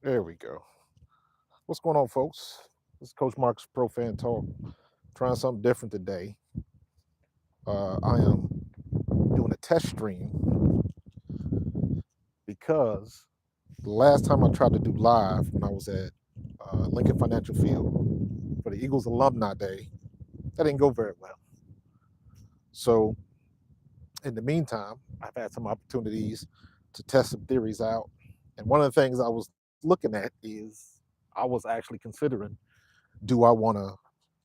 There we go. What's going on, folks? This is Coach Mark's Pro Fan Talk. Trying something different today. I am doing a test stream because the last time I tried to do live when I was at Lincoln Financial Field for the Eagles Alumni Day, that didn't go very well. So, in the meantime, I've had some opportunities to test some theories out. And one of the things I was looking at is I was actually considering, do I want to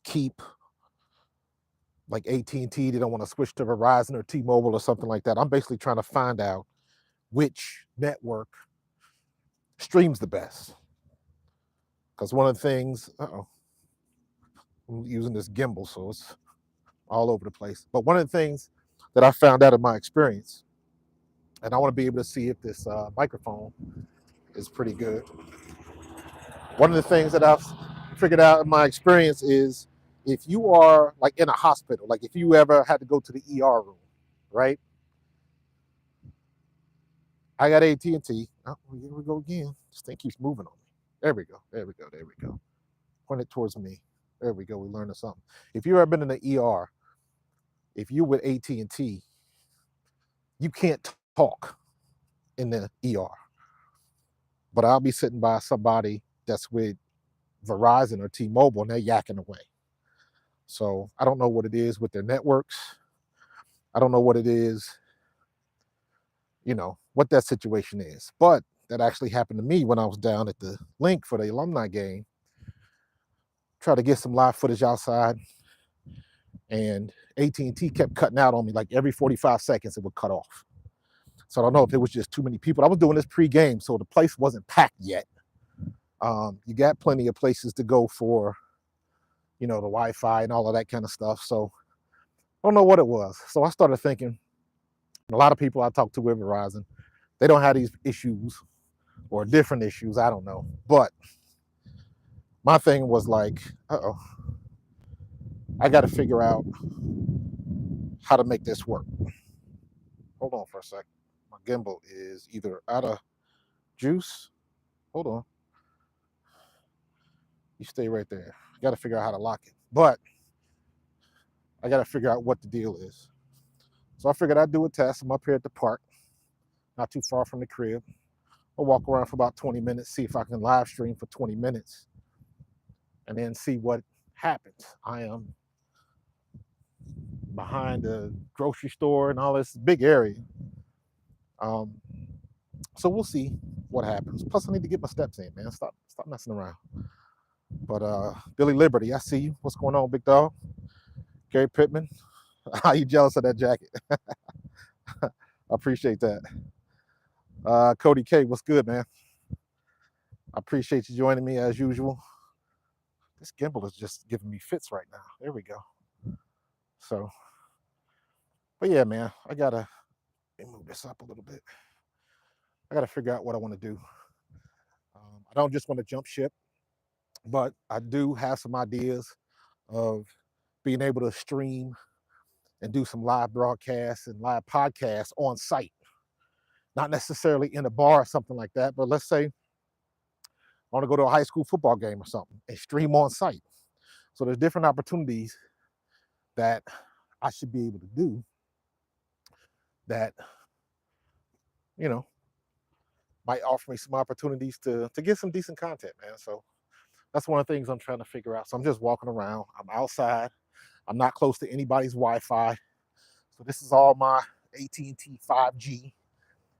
keep like AT&T, they don't want to switch to Verizon or T-Mobile or something like that. I'm basically trying to find out which network streams the best. Because one of the things, I'm using this gimbal, so it's all over the place. But one of the things that I found out in my experience, and I want to be able to see if this microphone is pretty good. One of the things that I've figured out in my experience is if you are like in a hospital, like if you ever had to go to the ER room, right? I got AT&T. Oh, here we go again. This thing keeps moving on me. There we go. There we go. There we go. Point it towards me. There we go. We learned something. If you've ever been in the ER, if you're with AT&T, you can't talk in the ER. But I'll be sitting by somebody that's with Verizon or T-Mobile, and they're yakking away. So I don't know what it is with their networks. I don't know what it is, what that situation is. But that actually happened to me when I was down at the link for the alumni game. Try to get some live footage outside, and AT&T kept cutting out on me. Like every 45 seconds, it would cut off. So I don't know if it was just too many people. I was doing this pre-game, so the place wasn't packed yet. You got plenty of places to go for, the Wi-Fi and all of that kind of stuff. So I don't know what it was. So I started thinking, a lot of people I talk to with Verizon, they don't have these issues or different issues. I don't know. But my thing was like, I got to figure out how to make this work. Hold on for a sec. My gimbal is either out of juice. Hold on. You stay right there. I got to figure out how to lock it. But I got to figure out what the deal is. So I figured I'd do a test. I'm up here at the park, not too far from the crib. I'll walk around for about 20 minutes, see if I can live stream for 20 minutes, and then see what happens. I am behind the grocery store and all this big area. Um, so we'll see what happens. Plus, I need to get my steps in, man. Stop messing around. But Billy Liberty, I see you. What's going on, big dog? Gary Pittman, how you jealous of that jacket? I appreciate that. Cody K, what's good, man? I appreciate you joining me as usual. This gimbal is just giving me fits right now. There we go. So, but yeah, man, let me move this up a little bit. I got to figure out what I want to do. I don't just want to jump ship, but I do have some ideas of being able to stream and do some live broadcasts and live podcasts on site. Not necessarily in a bar or something like that, but let's say I want to go to a high school football game or something and stream on site. So there's different opportunities that I should be able to do that, you know, might offer me some opportunities to get some decent content, man. So that's one of the things I'm trying to figure out. So I'm just walking around. I'm outside. I'm not close to anybody's Wi-Fi. So this is all my AT&T 5G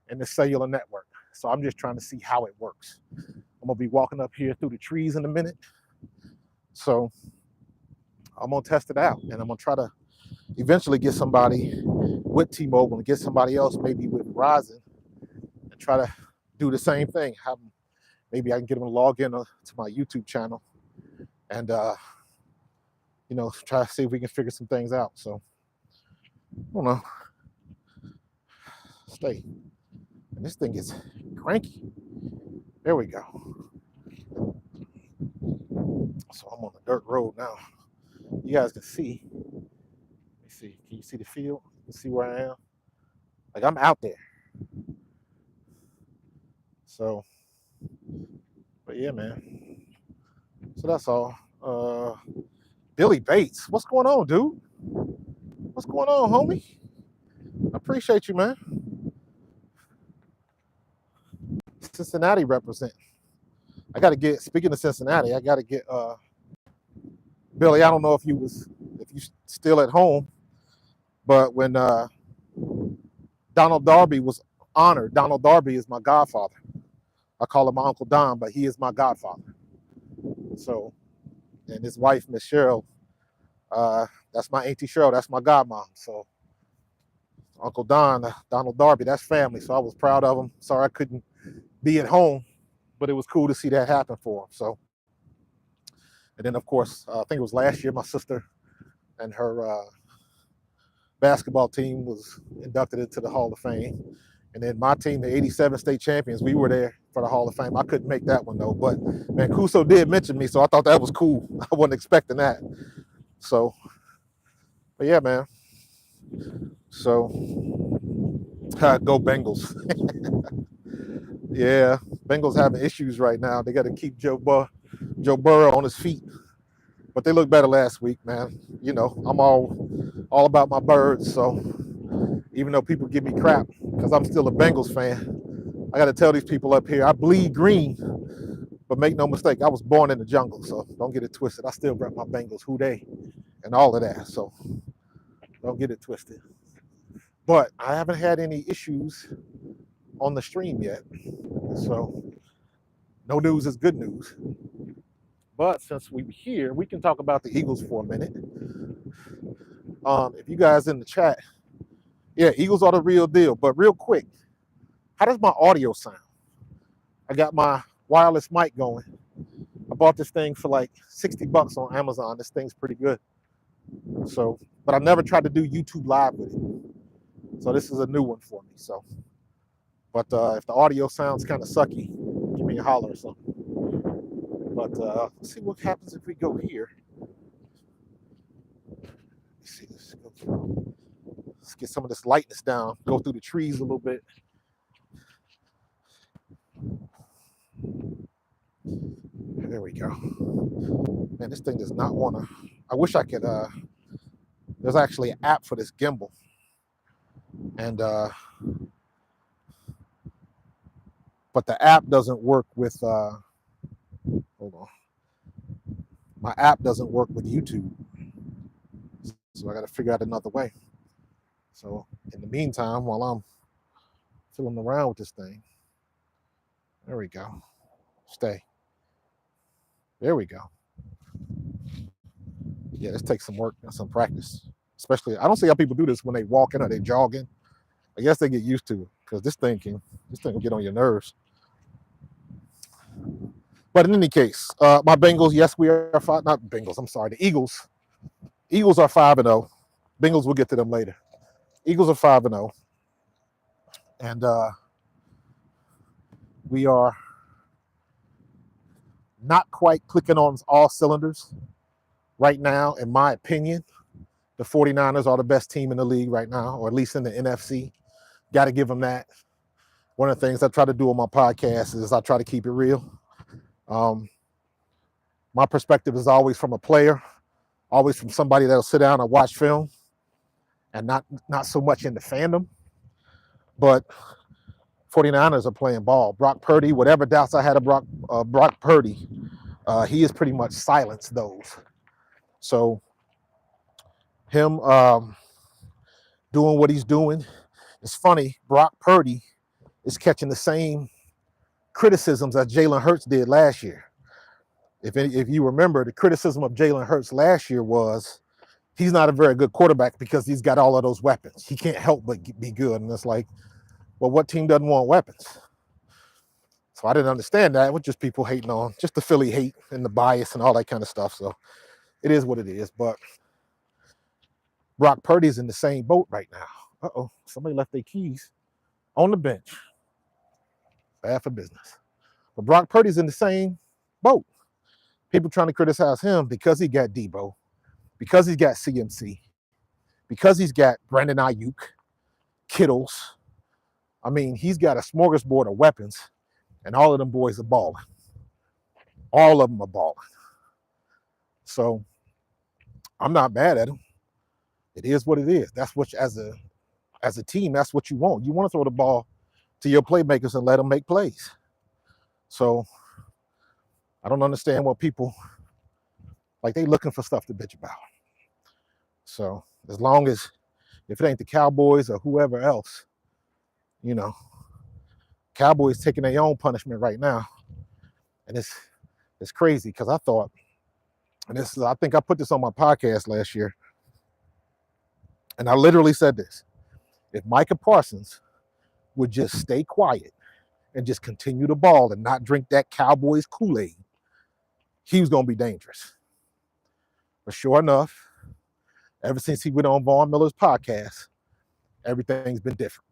and the cellular network. So I'm just trying to see how it works. I'm gonna be walking up here through the trees in a minute. So I'm gonna test it out, and I'm gonna try to eventually get somebody with T-Mobile and get somebody else maybe with Verizon and try to do the same thing. Maybe I can get them to log in to my YouTube channel and try to see if we can figure some things out. So I don't know. Stay. And this thing is cranky. There we go. So I'm on the dirt road now. You guys can see. Let me see. Can you see the field? You can see where I am. Like I'm out there. So yeah, man. So that's all. Billy Bates, what's going on, dude? What's going on, homie? I appreciate you, man. Cincinnati represent. I got to get. Speaking of Cincinnati, I got to get Billy. I don't know if you still at home, but when Donald Darby was honored, Donald Darby is my godfather. I call him my Uncle Don, but he is my godfather. So, and his wife, Miss Cheryl, that's my Auntie Cheryl. That's my godmom. So, Uncle Don, Donald Darby, that's family. So I was proud of him. Sorry I couldn't be at home, but it was cool to see that happen for him. So, and then of course, I think it was last year, my sister and her basketball team was inducted into the Hall of Fame. And then my team, the 87 state champions, we were there for the Hall of Fame. I couldn't make that one though, but Mancuso did mention me, so I thought that was cool. I wasn't expecting that. So, but yeah, man. So, go Bengals. Yeah, Bengals having issues right now. They got to keep Joe Burrow on his feet. But they looked better last week, man. You know, I'm all about my birds. So even though people give me crap because I'm still a Bengals fan, I got to tell these people up here, I bleed green. But make no mistake, I was born in the jungle, so don't get it twisted. I still rep my Bengals, who they, and all of that. So don't get it twisted. But I haven't had any issues on the stream yet. So no news is good news. But since we're here, we can talk about the Eagles for a minute. If you guys in the chat, yeah, Eagles are the real deal. But real quick, how does my audio sound? I got my wireless mic going. I bought this thing for like $60 on Amazon. This thing's pretty good. So, but I've never tried to do YouTube Live with it. So this is a new one for me. So, but if the audio sounds kind of sucky, give me a holler or something. But let's see what happens if we go here. Let's see. Let's get some of this lightness down. Go through the trees a little bit. There we go. Man, this thing does not want to. I wish I could. There's actually an app for this gimbal, and but the app doesn't work with. Hold on. My app doesn't work with YouTube, so I got to figure out another way. So in the meantime, while I'm fiddling around with this thing, there we go. Stay. There we go. Yeah, this takes some work and some practice. Especially, I don't see how people do this when they walking or they jogging. I guess they get used to it because this thing will get on your nerves. But in any case, my Bengals, yes, we are five. Not Bengals. I'm sorry, the Eagles. Eagles are 5-0. Bengals, we'll get to them later. Eagles are 5-0, and we are not quite clicking on all cylinders right now. In my opinion, the 49ers are the best team in the league right now, or at least in the NFC. Got to give them that. One of the things I try to do on my podcast is I try to keep it real. My perspective is always from a player, always from somebody that'll sit down and watch film, and not so much in the fandom. But 49ers are playing ball. Brock Purdy, whatever doubts I had of Brock Purdy, he has pretty much silenced those. So him doing what he's doing, it's funny. Brock Purdy is catching the same criticisms as Jalen Hurts did last year. If you remember, the criticism of Jalen Hurts last year was he's not a very good quarterback because he's got all of those weapons. He can't help but be good. And it's like, well, what team doesn't want weapons? So I didn't understand that. It was just people hating on, just the Philly hate and the bias and all that kind of stuff. So it is what it is. But Brock Purdy's in the same boat right now. Uh-oh, somebody left their keys on the bench. Bad for business. But Brock Purdy's in the same boat. People trying to criticize him because he got Debo, because he's got CMC, because he's got Brandon Ayuk, Kittles. I mean, he's got a smorgasbord of weapons, and all of them boys are balling. All of them are balling. So I'm not mad at them. It is what it is. That's what as a team, that's what you want. You want to throw the ball to your playmakers and let them make plays. So I don't understand what people like. They looking for stuff to bitch about. So as long as if it ain't the Cowboys or whoever else, you know, Cowboys taking their own punishment right now, and it's crazy because I thought, and this I think I put this on my podcast last year, and I literally said this: if Micah Parsons would just stay quiet and just continue to ball and not drink that Cowboys Kool-Aid, he was gonna be dangerous. But sure enough, ever since he went on Vaughn Miller's podcast, everything's been different.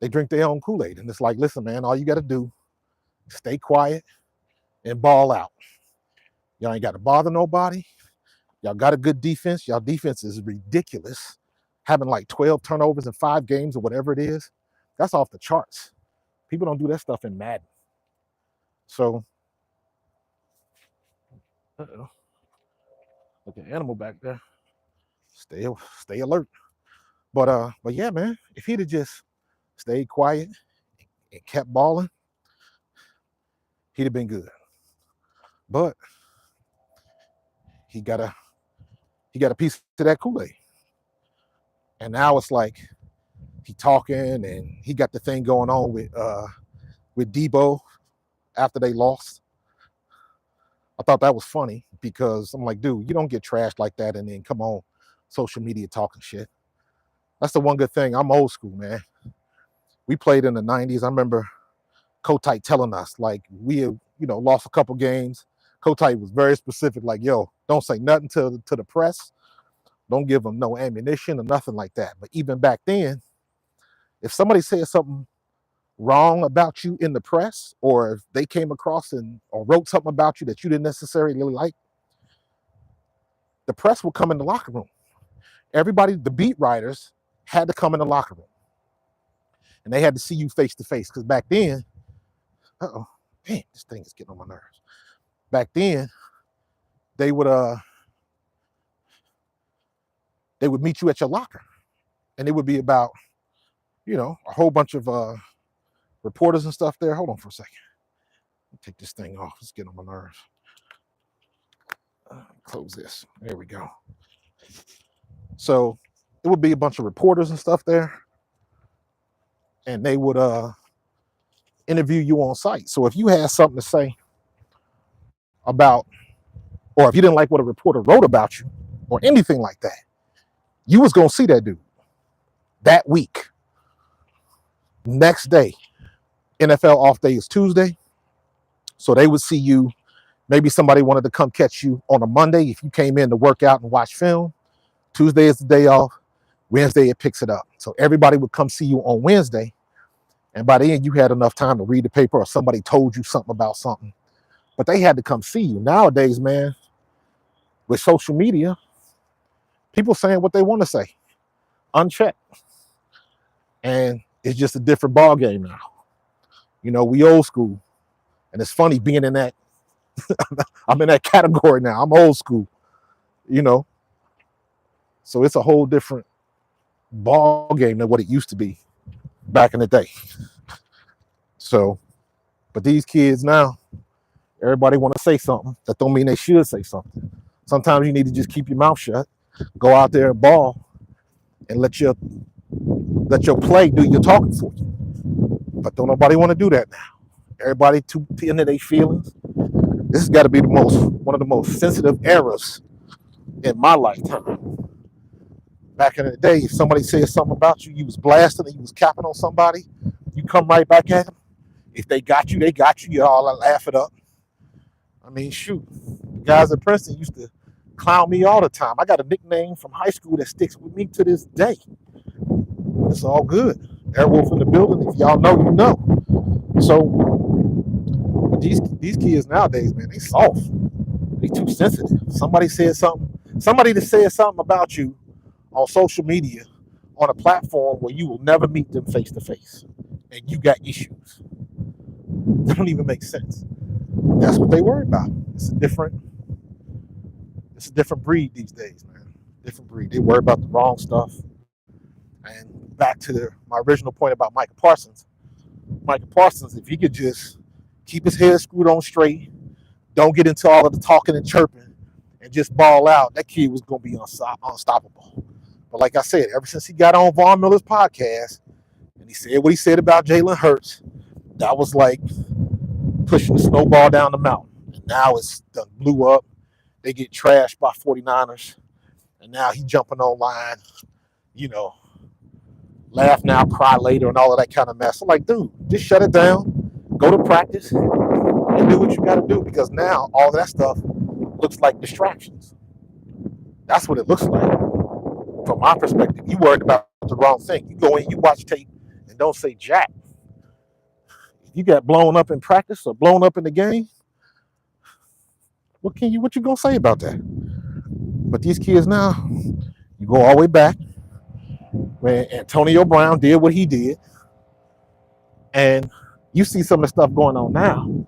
They drink their own Kool-Aid, and it's like, listen, man, all you got to do, stay quiet and ball out. Y'all ain't got to bother nobody. Y'all got a good defense. Y'all defense is ridiculous. Having like 12 turnovers in 5 games or whatever it is, that's off the charts. People don't do that stuff in Madden. So, look at animal back there. Stay alert. But yeah, man, if he'd have just stayed quiet and kept balling, he'd have been good. But he got a piece of that Kool-Aid. And now it's like he talking and he got the thing going on with Debo after they lost. I thought that was funny because I'm like, dude, you don't get trashed like that and then come on social media talking shit. That's the one good thing. I'm old school, man. We played in the 90s. I remember Kotite telling us, like, we have, lost a couple games. Kotite was very specific, like, yo, don't say nothing to the press. Don't give them no ammunition or nothing like that. But even back then, if somebody said something wrong about you in the press, or if they came across or wrote something about you that you didn't necessarily like, the press would come in the locker room. Everybody, the beat writers, had to come in the locker room. And they had to see you face to face. Because back then, man, this thing is getting on my nerves. Back then, they would meet you at your locker. And it would be about, a whole bunch of reporters and stuff there. Hold on for a second. Take this thing off. It's getting on my nerves. Close this. There we go. So it would be a bunch of reporters and stuff there. And they would interview you on site. So if you had something to say about, or if you didn't like what a reporter wrote about you or anything like that, you was going to see that dude that week. Next day, NFL off day is Tuesday. So they would see you. Maybe somebody wanted to come catch you on a Monday if you came in to work out and watch film. Tuesday is the day off. Wednesday, it picks it up. So everybody would come see you on Wednesday. And by then, you had enough time to read the paper or somebody told you something about something. But they had to come see you. Nowadays, man, with social media, people saying what they want to say, unchecked. And it's just a different ball game now. We old school. And it's funny being in that. I'm in that category now. I'm old school, So it's a whole different ball game than what it used to be back in the day. So, but these kids now, everybody want to say something. That don't mean they should say something. Sometimes you need to just keep your mouth shut, go out there and ball, and let your play do your talking for you. But don't nobody want to do that now. Everybody too into their feelings. This has got to be one of the most sensitive eras in my lifetime. Back in the day, if somebody said something about you, you was blasting and you was capping on somebody, you come right back at them. If they got you, they got you. You all laugh it up. I mean, shoot. The guys at Princeton used to clown me all the time. I got a nickname from high school that sticks with me to this day. It's all good. Airwolf in the building. If y'all know, you know. So, but these kids nowadays, man, they soft. They too sensitive. Somebody said something. Somebody that said something about you on social media on a platform where you will never meet them face to face, and you got issues. That don't even make sense. That's what they worry about. It's a different breed these days, man. Different breed. They worry about the wrong stuff. And back to my original point about Micah Parsons. Micah Parsons, if he could just keep his head screwed on straight, don't get into all of the talking and chirping, and just ball out, that kid was going to be unstoppable. But like I said, ever since he got on Von Miller's podcast and he said what he said about Jalen Hurts, that was like pushing the snowball down the mountain. And now it's done blew up. They get trashed by 49ers. And now he's jumping online, you know, laugh now, cry later, and all of that kind of mess. I'm like, dude, just shut it down, go to practice, and do what you got to do, because now all of that stuff looks like distractions. That's what it looks like from my perspective. You worried about the wrong thing. You go in, you watch tape, and don't say jack. If you got blown up in practice or blown up in the game, what you gonna say about that? But these kids now, you go all the way back when Antonio Brown did what he did, and you see some of the stuff going on now.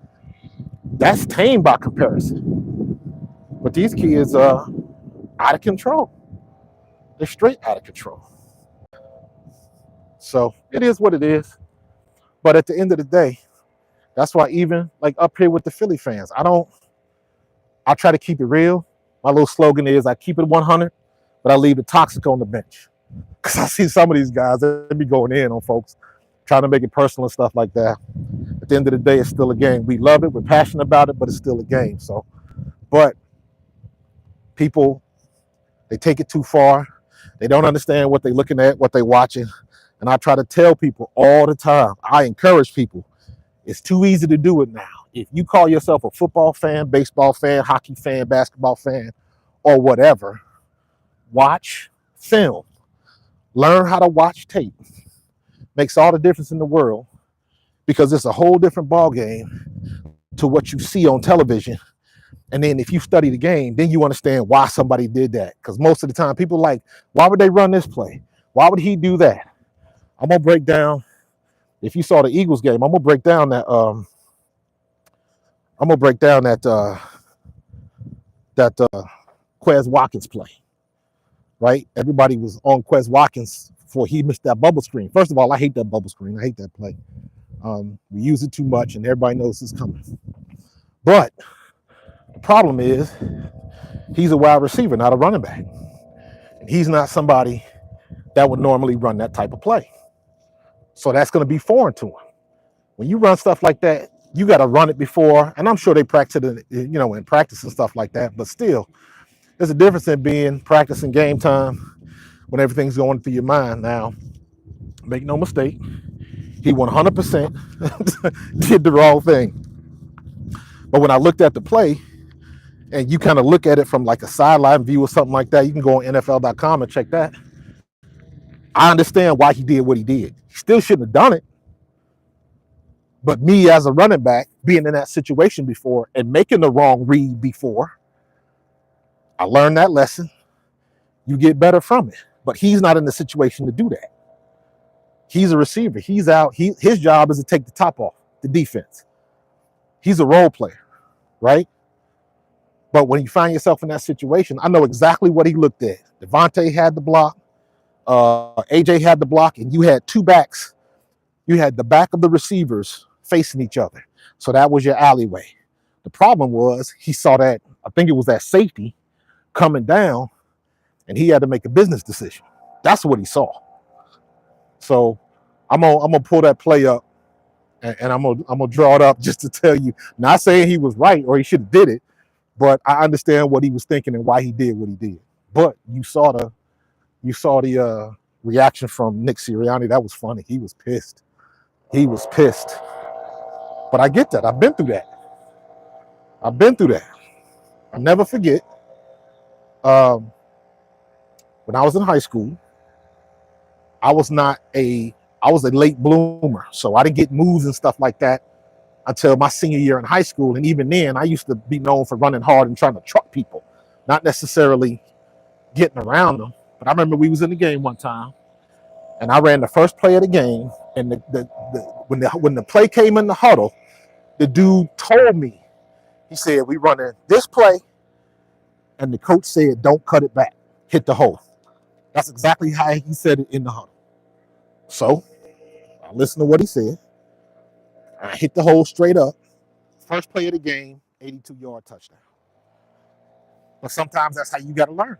That's tame by comparison. But these kids are out of control. They're straight out of control. So it is what it is. But at the end of the day, that's why even like up here with the Philly fans, I try to keep it real. My little slogan is I keep it 100, but I leave the toxic on the bench. Because I see some of these guys, they be going in on folks, trying to make it personal and stuff like that. At the end of the day, it's still a game. We love it, we're passionate about it, but it's still a game. So, but people, they take it too far. They don't understand what they're looking at, what they're watching. And I try to tell people all the time, I encourage people, it's too easy to do it now. If you call yourself a football fan, baseball fan, hockey fan, basketball fan, or whatever, watch film. Learn how to watch tape. Makes all the difference in the world, because it's a whole different ball game to what you see on television. And then if you study the game, then you understand why somebody did that. Because most of the time people like, why would they run this play? Why would he do that? I'm gonna break down. If you saw the Eagles game, I'm gonna break down that Quez Watkins play. Right? Everybody was on Quez Watkins before he missed that bubble screen. First of all, I hate that bubble screen. I hate that play. We use it too much, and everybody knows it's coming. But the problem is, he's a wide receiver, not a running back. And he's not somebody that would normally run that type of play. So that's going to be foreign to him. When you run stuff like that, you got to run it before, and I'm sure they practice it, in practice and stuff like that. But still, there's a difference in being practicing game time when everything's going through your mind. Now, make no mistake, he 100% did the wrong thing. But when I looked at the play, and you kind of look at it from like a sideline view or something like that, you can go on NFL.com and check that. I understand why he did what he did. He still shouldn't have done it. But me as a running back, being in that situation before and making the wrong read before, I learned that lesson. You get better from it. But he's not in the situation to do that. He's a receiver. He's out. His job is to take the top off the defense. He's a role player, right? But when you find yourself in that situation, I know exactly what he looked at. Devontae had the block. AJ had the block, and you had two backs. You had the back of the receivers facing each other. So that was your alleyway. The problem was he saw that, I think it was that safety coming down, and he had to make a business decision. That's what he saw. So I'm gonna pull that play up, and I'm gonna draw it up just to tell you, not saying he was right or he should have did it, but I understand what he was thinking and why he did what he did. But you saw the reaction from Nick Sirianni. That was funny. He was pissed. But I get that. I've been through that. I'll never forget. When I was in high school, I was a late bloomer. So I didn't get moves and stuff like that until my senior year in high school. And even then, I used to be known for running hard and trying to truck people, not necessarily getting around them. But I remember we was in the game one time, and I ran the first play of the game. And when the play came in the huddle, the dude told me He said, we running this play, and the coach said, don't cut it back. Hit the hole. That's exactly how he said it in the huddle. So I listened to what he said. I hit the hole straight up. First play of the game, 82-yard touchdown. But sometimes that's how you got to learn.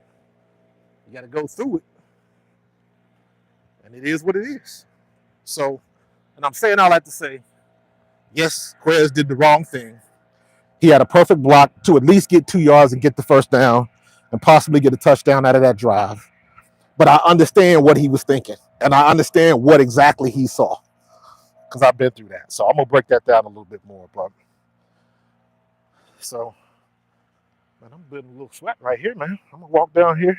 You got to go through it. And it is what it is. So, and I'm saying all that to say, yes, Quez did the wrong thing. He had a perfect block to at least get 2 yards and get the first down and possibly get a touchdown out of that drive. But I understand what he was thinking. And I understand what exactly he saw. Because I've been through that. So I'm going to break that down a little bit more. But so, man, I'm building a little sweat right here, man. I'm going to walk down here.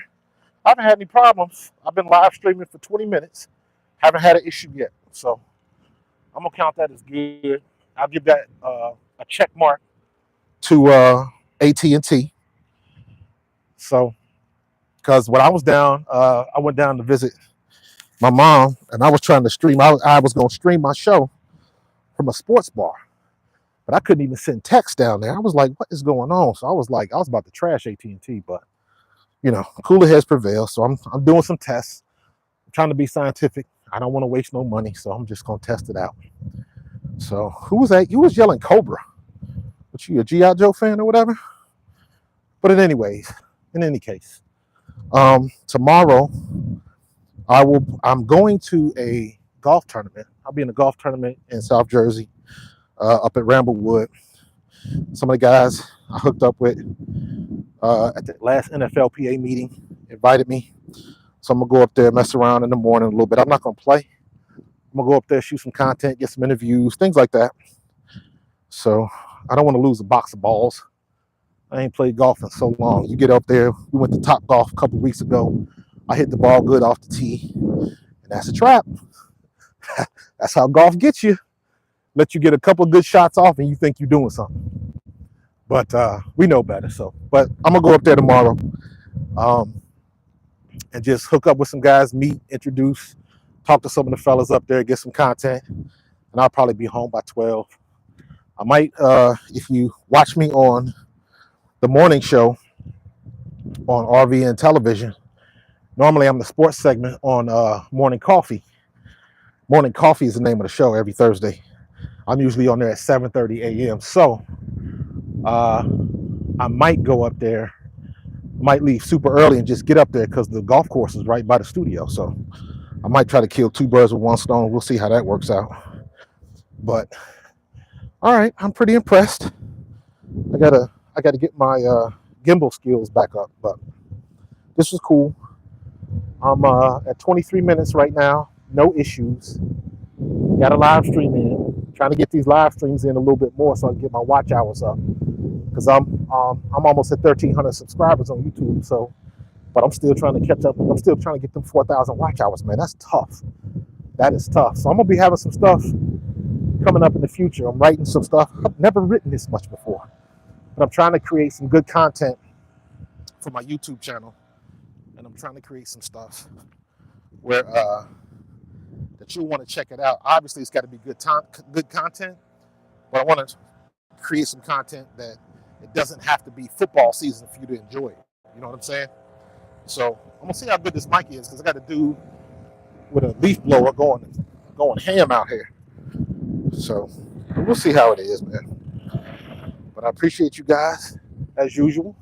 I haven't had any problems. I've been live streaming for 20 minutes. Haven't had an issue yet. So I'm going to count that as good. I'll give that a check mark to AT&T. So, because when I was down, I went down to visit my mom, and I was trying to stream. I was going to stream my show from a sports bar, but I couldn't even send text down there. I was like, what is going on? So I was about to trash AT&T, but you know, cooler heads prevail. So I'm doing some tests. I'm trying to be scientific. I don't want to waste no money, so I'm just going to test it out. So who was that? You was yelling Cobra. But you a G.I. Joe fan or whatever? But in any case, tomorrow I'm going to a golf tournament. I'll be in a golf tournament in South Jersey, up at Ramblewood. Some of the guys I hooked up with at the last NFLPA meeting invited me. So I'm going to go up there, mess around in the morning a little bit. I'm not going to play. I'm going to go up there, shoot some content, get some interviews, things like that. So I don't want to lose a box of balls. I ain't played golf in so long. You get up there. We went to Top Golf a couple weeks ago. I hit the ball good off the tee, and that's a trap. That's how golf gets you. Let you get a couple good shots off, and you think you're doing something. But we know better. So, but I'm gonna go up there tomorrow, and just hook up with some guys, meet, introduce, talk to some of the fellas up there, get some content, and I'll probably be home by 12. I might, if you watch me on the morning show on RVN television. Normally, I'm the sports segment on Morning Coffee. Morning Coffee is the name of the show every Thursday. I'm usually on there at 7:30 a.m. So I might go up there, might leave super early and just get up there because the golf course is right by the studio. So I might try to kill two birds with one stone. We'll see how that works out. But all right, I'm pretty impressed. I gotta get my gimbal skills back up, but this was cool. I'm at 23 minutes right now, no issues. Got a live stream in. Trying to get these live streams in a little bit more so I can get my watch hours up. Because I'm almost at 1,300 subscribers on YouTube. So, but I'm still trying to catch up. I'm still trying to get them 4,000 watch hours, man. That's tough. That is tough. So I'm gonna be having some stuff coming up in the future. I'm writing some stuff. I've never written this much before, but I'm trying to create some good content for my YouTube channel, and I'm trying to create some stuff where that you want to check it out. Obviously, it's got to be good content, but I want to create some content that it doesn't have to be football season for you to enjoy it. You know what I'm saying? So I'm gonna see how good this mic is because I got a dude with a leaf blower going ham out here. So we'll see how it is, man. But I appreciate you guys as usual.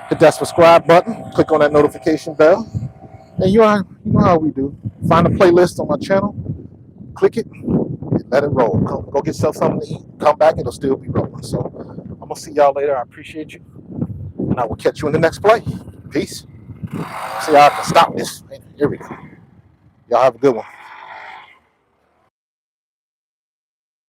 Hit that subscribe button, click on that notification bell, and you know how we do. Find a playlist on my channel, click it, and let it roll. Go get yourself something to eat. Come back, it'll still be rolling. So I'm gonna see y'all later. I appreciate you, and I will catch you in the next play. Peace. See how I can stop this. Here we go. Y'all have a good one.